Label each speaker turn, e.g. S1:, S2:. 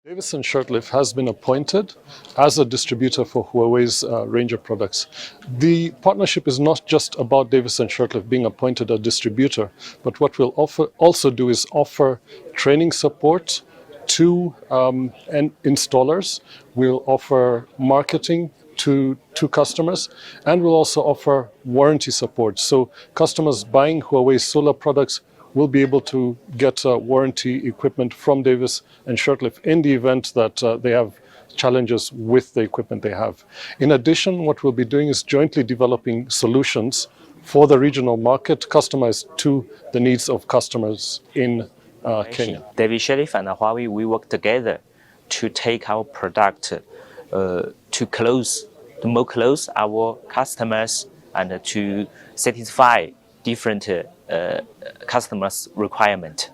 S1: Davis Shirtliff has been appointed as a distributor for Huawei's range of products. The partnership is not just about Davis Shirtliff being appointed a distributor, but what we'll also do is offer training support to installers. We'll offer marketing to customers, and we'll also offer warranty support. So customers buying Huawei solar products will be able to get warranty equipment from Davis Shirtliff in the event that they have challenges with the equipment they have. In addition, what we'll be doing is jointly developing solutions for the regional market, customized to the needs of customers in Kenya.
S2: Davis Shirtliff and Huawei, we work together to take our product to more close our customers and to satisfy different customers' requirement.